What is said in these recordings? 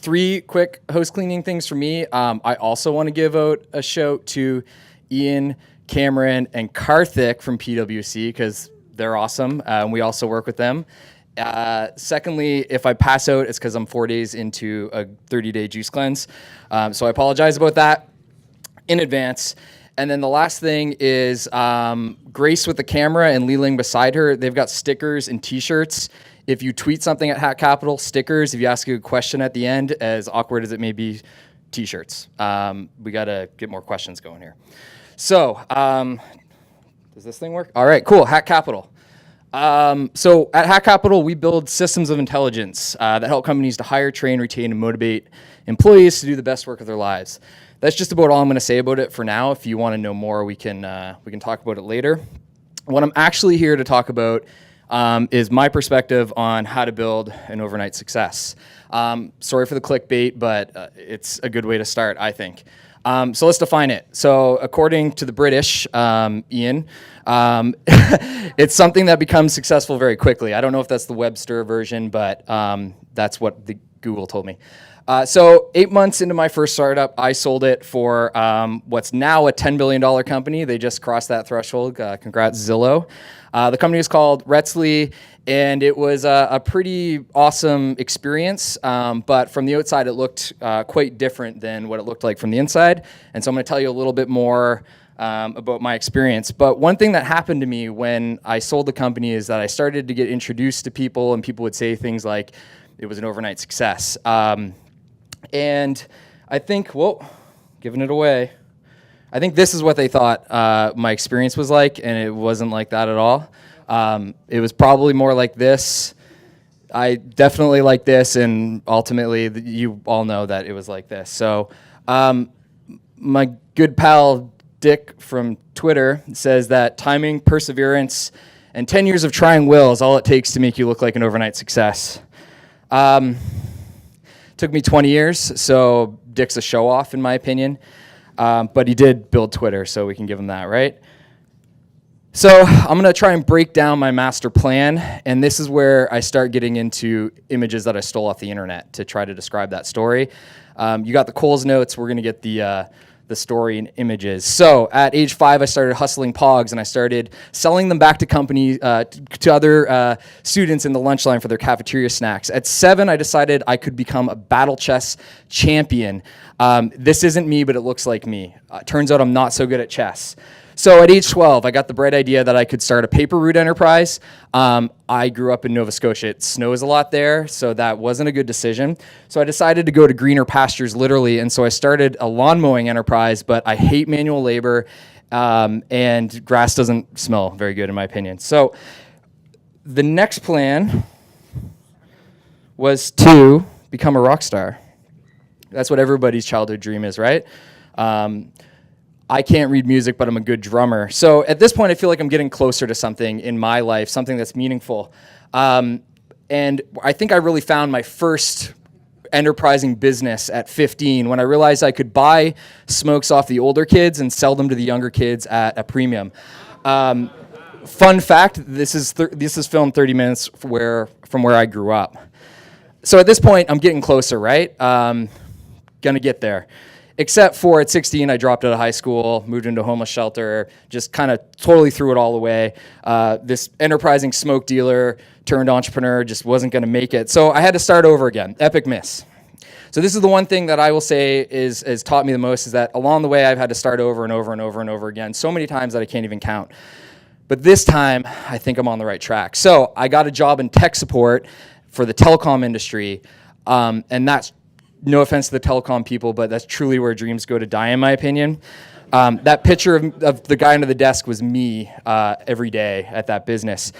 3 quick house cleaning things for me. I also want to give out a shout to Ian, Cameron, and Karthik from PwC because they're awesome. And we also work with them. Secondly, if I pass out, it's because I'm 4 days into a 30-day juice cleanse. So I apologize about that in advance. And then the last thing is Grace with the camera and Leeling beside her. They've got stickers and T-shirts. If you tweet something at Hack Capital, stickers. If you ask a question at the end, as awkward as it may be, T-shirts. We got to get more questions going here. So does this thing work? All right, cool. Hack Capital. So at Hack Capital, we build systems of intelligence that help companies to hire, train, retain, and motivate employees to do the best work of their lives. That's just about all I'm going to say about it for now. If you want to know more, we can talk about it later. What I'm actually here to talk about is my perspective on how to build an overnight success. Sorry for the clickbait, but it's a good way to start, I think. So let's define it. So according to the British, Ian, it's something that becomes successful very quickly. I don't know if that's the Webster version, but that's what the Google told me. So 8 months into my first startup, I sold it for what's now a $10 billion company. They just crossed that threshold. Congrats, Zillow. The company is called Retzley, and it was a pretty awesome experience. But from the outside, it looked quite different than what it looked like from the inside. And so I'm going to tell you a little bit more about my experience. But one thing that happened to me when I sold the company is that I started to get introduced to people, and people would say things like it was an overnight success. And I think, whoa, giving it away. I think this is what they thought my experience was like, and it wasn't like that at all. It was probably more like this. I definitely like this, and ultimately, you all know that it was like this. So my good pal Dick from Twitter says that timing, perseverance, and 10 years of trying will is all it takes to make you look like an overnight success. Took me 20 years, so Dick's a show-off in my opinion. But he did build Twitter, so we can give him that, right? So I'm going to try and break down my master plan, and this is where I start getting into images that I stole off the internet to try to describe that story. You got the Coles notes. We're going to get the story and images. So at age 5, I started hustling pogs, and I started selling them back to companies, to other students in the lunch line for their cafeteria snacks. At 7, I decided I could become a battle chess champion. This isn't me, but it looks like me. Turns out I'm not so good at chess. So at age 12, I got the bright idea that I could start a paper route enterprise. I grew up in Nova Scotia. It snows a lot there, so that wasn't a good decision. So I decided to go to greener pastures, literally, and so I started a lawn mowing enterprise, but I hate manual labor, and grass doesn't smell very good, in my opinion. So the next plan was to become a rock star. That's what everybody's childhood dream is, right? I can't read music, but I'm a good drummer. So at this point, I feel like I'm getting closer to something in my life, something that's meaningful. And I think I really found my first enterprising business at 15 when I realized I could buy smokes off the older kids and sell them to the younger kids at a premium. Fun fact, this is filmed 30 minutes from where I grew up. So at this point, I'm getting closer, right? Gonna get there. Except for at 16, I dropped out of high school, moved into a homeless shelter, just kind of totally threw it all away. This enterprising smoke dealer turned entrepreneur just wasn't going to make it. So I had to start over again. Epic miss. So this is the one thing that I will say has taught me the most, is that along the way I've had to start over and over and over and over again so many times that I can't even count. But this time, I think I'm on the right track. So I got a job in tech support for the telecom industry, and that's no offense to the telecom people, but that's truly where dreams go to die, in my opinion. That picture of the guy under the desk was me every day at that business.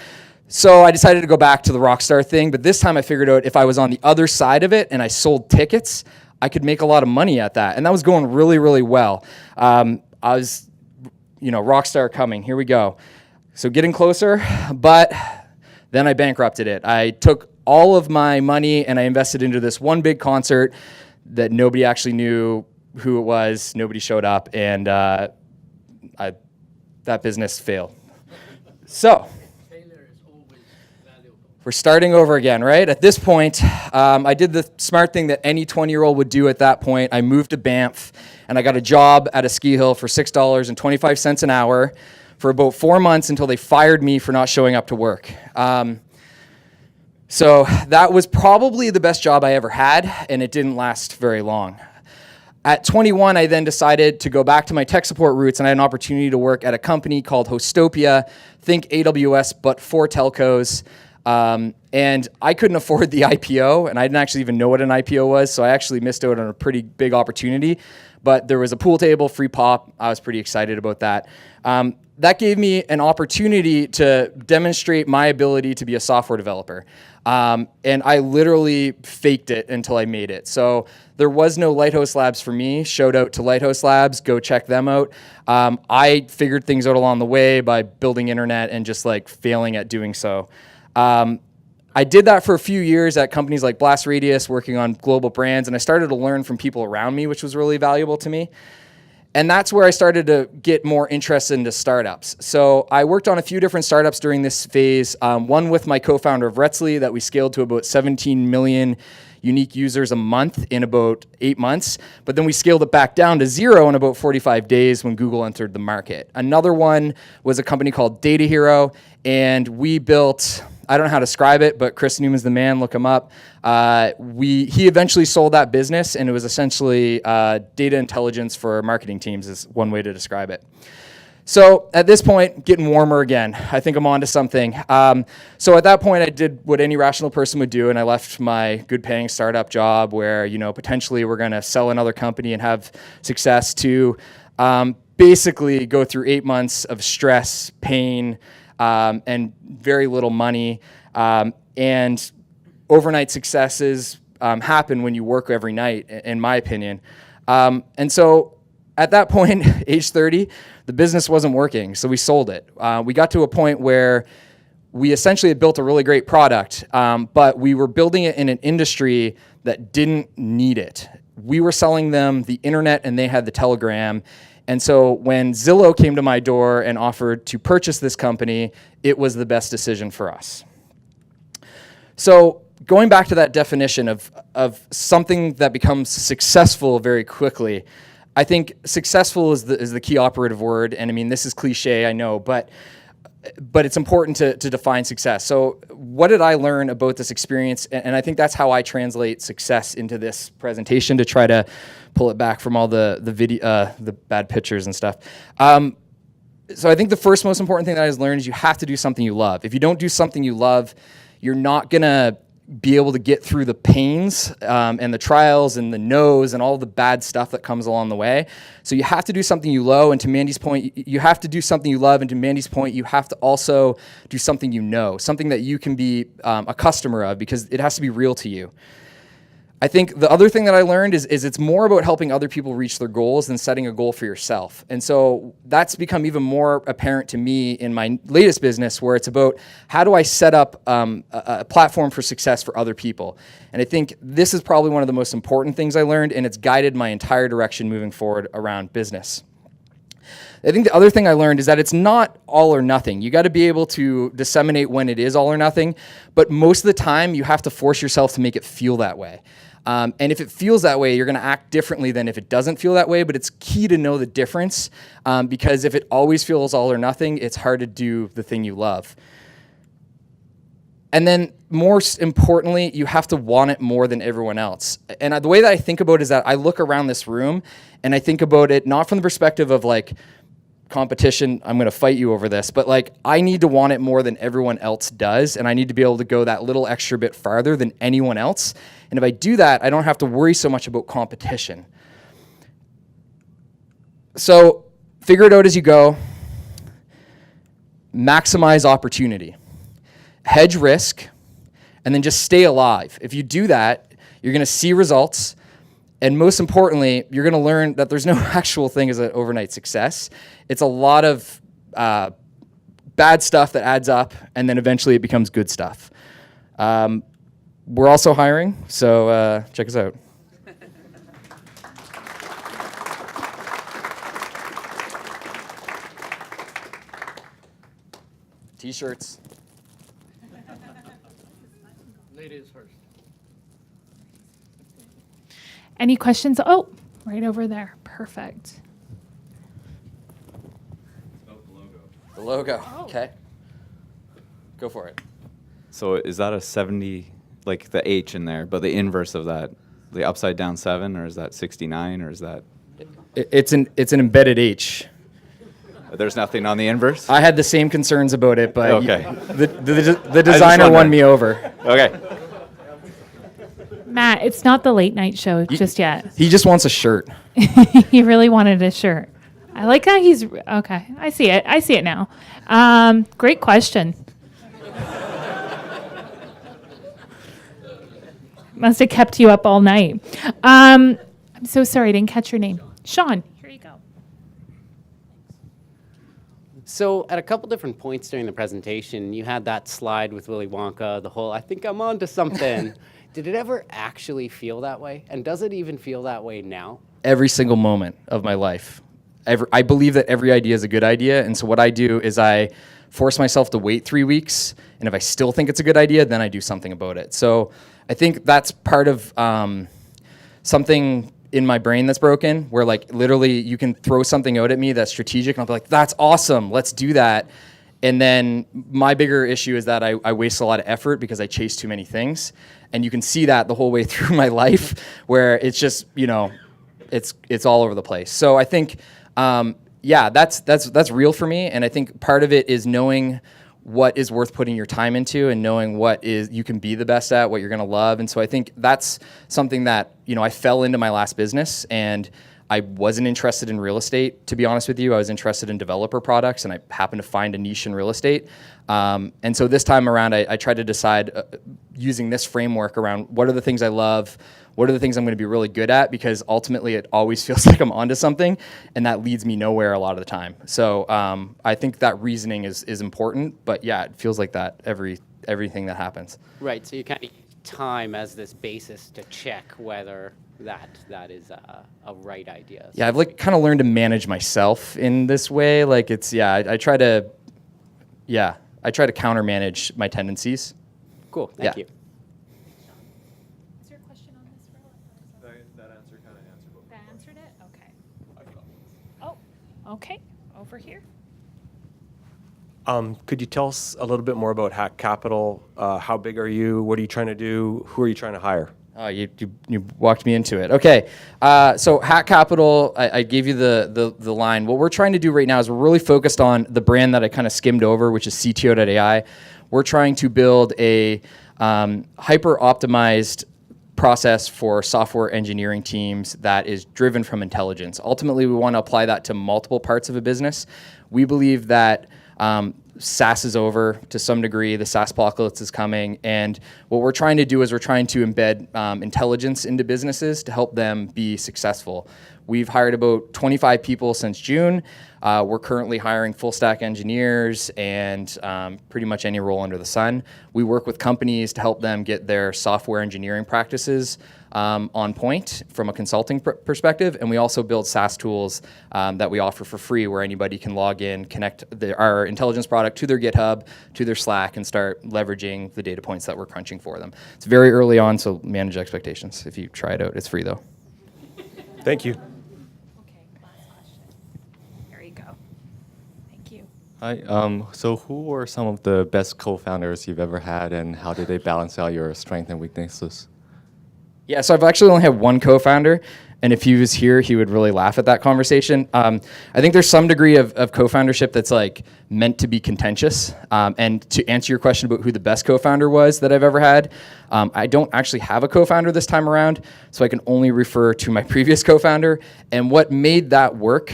So I decided to go back to the Rockstar thing, but this time I figured out if I was on the other side of it and I sold tickets, I could make a lot of money at that. And that was going really, really well. I was, Rockstar coming. Here we go. So getting closer, but then I bankrupted it. I took all of my money and I invested into this one big concert that nobody actually knew who it was. Nobody showed up, and that business failed. So, failure is always valuable. We're starting over again, right? At this point, I did the smart thing that any 20-year-old would do at that point. I moved to Banff, and I got a job at a ski hill for $6.25 an hour for about 4 months until they fired me for not showing up to work. So that was probably the best job I ever had, and it didn't last very long. At 21, I then decided to go back to my tech support roots, and I had an opportunity to work at a company called Hostopia, think AWS, but for telcos. And I couldn't afford the IPO, and I didn't actually even know what an IPO was, so I actually missed out on a pretty big opportunity. But there was a pool table, free pop. I was pretty excited about that. That gave me an opportunity to demonstrate my ability to be a software developer. And I literally faked it until I made it. So there was no Lighthouse Labs for me. Shout out to Lighthouse Labs. Go check them out. I figured things out along the way by building internet and just like failing at doing so. I did that for a few years at companies like Blast Radius, working on global brands, and I started to learn from people around me, which was really valuable to me. And that's where I started to get more interested into startups. So I worked on a few different startups during this phase, one with my co-founder of Retzly that we scaled to about 17 million unique users a month in about 8 months. But then we scaled it back down to 0 in about 45 days when Google entered the market. Another one was a company called Data Hero, and we built, I don't know how to describe it, but Chris Newman's the man, look him up. He eventually sold that business, and it was essentially data intelligence for marketing teams is one way to describe it. So at this point, getting warmer again. I think I'm on to something. So at that point, I did what any rational person would do, and I left my good-paying startup job where, you know, potentially we're going to sell another company and have success to basically go through 8 months of stress, pain, and very little money. And overnight successes happen when you work every night, in my opinion. And so at that point, age 30, the business wasn't working, so we sold it. We got to a point where we essentially had built a really great product, but we were building it in an industry that didn't need it. We were selling them the internet, and they had the telegram. And so when Zillow came to my door and offered to purchase this company, it was the best decision for us. So going back to that definition of something that becomes successful very quickly, I think successful is the key operative word. And I mean, this is cliche, I know, but it's important to define success. So what did I learn about this experience? And I think that's how I translate success into this presentation to try to pull it back from all the video, the bad pictures and stuff. So I think the first most important thing that I learned is you have to do something you love. If you don't do something you love, you're not gonna be able to get through the pains and the trials and the no's and all the bad stuff that comes along the way. So you have to do something you love, and to Mandy's point, you have to do something you love, and to Mandy's point, you have to also do something you know, something that you can be a customer of, because it has to be real to you. I think the other thing that I learned is it's more about helping other people reach their goals than setting a goal for yourself. And so that's become even more apparent to me in my latest business, where it's about how do I set up a platform for success for other people. And I think this is probably one of the most important things I learned, and it's guided my entire direction moving forward around business. I think the other thing I learned is that it's not all or nothing. You got to be able to disseminate when it is all or nothing, but most of the time you have to force yourself to make it feel that way. And if it feels that way, you're going to act differently than if it doesn't feel that way, but it's key to know the difference, because if it always feels all or nothing, it's hard to do the thing you love. And then more importantly, you have to want it more than everyone else. And the way that I think about it is that I look around this room and I think about it not from the perspective of like competition, I'm going to fight you over this, but like I need to want it more than everyone else does, and I need to be able to go that little extra bit farther than anyone else. And if I do that, I don't have to worry so much about competition. So figure it out as you go. Maximize opportunity. Hedge risk, and then just stay alive. If you do that, you're going to see results. And most importantly, you're going to learn that there's no actual thing as an overnight success. It's a lot of bad stuff that adds up, and then eventually it becomes good stuff. We're also hiring, so check us out. T-shirts. Ladies first. Any questions? Oh, right over there. Perfect. The logo. Okay. Go for it. So is that a 70, like the H in there, but the inverse of that, the upside down 7, or is that 69, or is that? It's an embedded H. There's nothing on the inverse? I had the same concerns about it, but Okay. the designer won me over. Okay. Matt, it's not the late night show just yet. He just wants a shirt. He really wanted a shirt. I like how he's okay. I see it. I see it now. Great question. Must have kept you up all night. I'm so sorry, I didn't catch your name. Sean, here you go. So at a couple different points during the presentation, you had that slide with Willy Wonka, the whole, I think I'm onto something. Did it ever actually feel that way? And does it even feel that way now? Every single moment of my life. I believe that every idea is a good idea, and so what I do is I force myself to wait 3 weeks, and if I still think it's a good idea, then I do something about it. So I think that's part of something in my brain that's broken, where like literally you can throw something out at me that's strategic, and I'll be like, that's awesome, let's do that. And then my bigger issue is that I waste a lot of effort because I chase too many things. And you can see that the whole way through my life, where it's just, it's all over the place. So I think, that's real for me. And I think part of it is knowing what is worth putting your time into and knowing what is you can be the best at, what you're going to love. And so I think that's something that, I fell into my last business, and I wasn't interested in real estate, to be honest with you. I was interested in developer products, and I happened to find a niche in real estate. And so this time around, I tried to decide using this framework around what are the things I love, what are the things I'm going to be really good at, because ultimately it always feels like I'm onto something, and that leads me nowhere a lot of the time. So I think that reasoning is important, but yeah, it feels like that everything that happens. Right, so you kind of use time as this basis to check whether that is a right idea. Yeah, I've like kind of learned to manage myself in this way. Like I try to counter manage my tendencies. Cool, thank you. Is there a question on this row? That answer kind of answered both. That answered it? Okay. Oh, okay. Over here. Could you tell us a little bit more about Hack Capital? How big are you? What are you trying to do? Who are you trying to hire? Oh, you walked me into it. Okay, so Hack Capital, I gave you the line. What we're trying to do right now is we're really focused on the brand that I kind of skimmed over, which is CTO.ai. We're trying to build a hyper-optimized process for software engineering teams that is driven from intelligence. Ultimately, we want to apply that to multiple parts of a business. We believe that SaaS is over to some degree. The SaaS apocalypse is coming. And what we're trying to do is we're trying to embed intelligence into businesses to help them be successful. We've hired about 25 people since June. We're currently hiring full stack engineers and pretty much any role under the sun. We work with companies to help them get their software engineering practices on point from a consulting perspective, and we also build SaaS tools that we offer for free, where anybody can log in, connect our intelligence product to their GitHub, to their Slack, and start leveraging the data points that we're crunching for them. It's very early on, so manage expectations. If you try it out, it's free though. Thank you. Okay, last question. There you go. Thank you. Hi. So who were some of the best co-founders you've ever had, and how did they balance out your strengths and weaknesses? Yeah, so I've actually only had one co-founder, and if he was here, he would really laugh at that conversation. I think there's some degree of co-foundership that's like meant to be contentious. And to answer your question about who the best co-founder was that I've ever had, I don't actually have a co-founder this time around, so I can only refer to my previous co-founder. And what made that work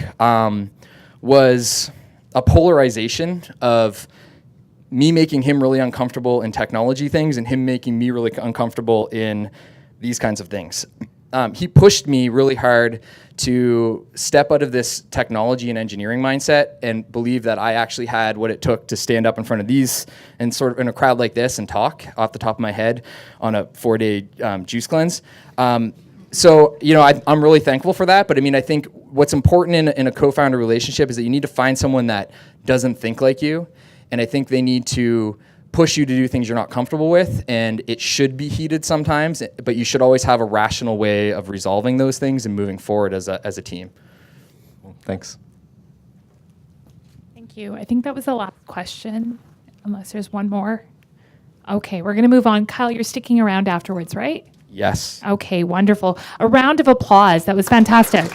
was a polarization of me making him really uncomfortable in technology things and him making me really uncomfortable in these kinds of things. He pushed me really hard to step out of this technology and engineering mindset and believe that I actually had what it took to stand up in front of these and sort of in a crowd like this and talk off the top of my head on a 4-day juice cleanse. So, I'm really thankful for that. But I mean, I think what's important in a co-founder relationship is that you need to find someone that doesn't think like you. And I think they need to push you to do things you're not comfortable with, and it should be heated sometimes, but you should always have a rational way of resolving those things and moving forward as a team. Thanks. Thank you. I think that was the last question, unless there's one more. Okay, we're going to move on. Kyle, you're sticking around afterwards, right? Yes. Okay, wonderful. A round of applause. That was fantastic.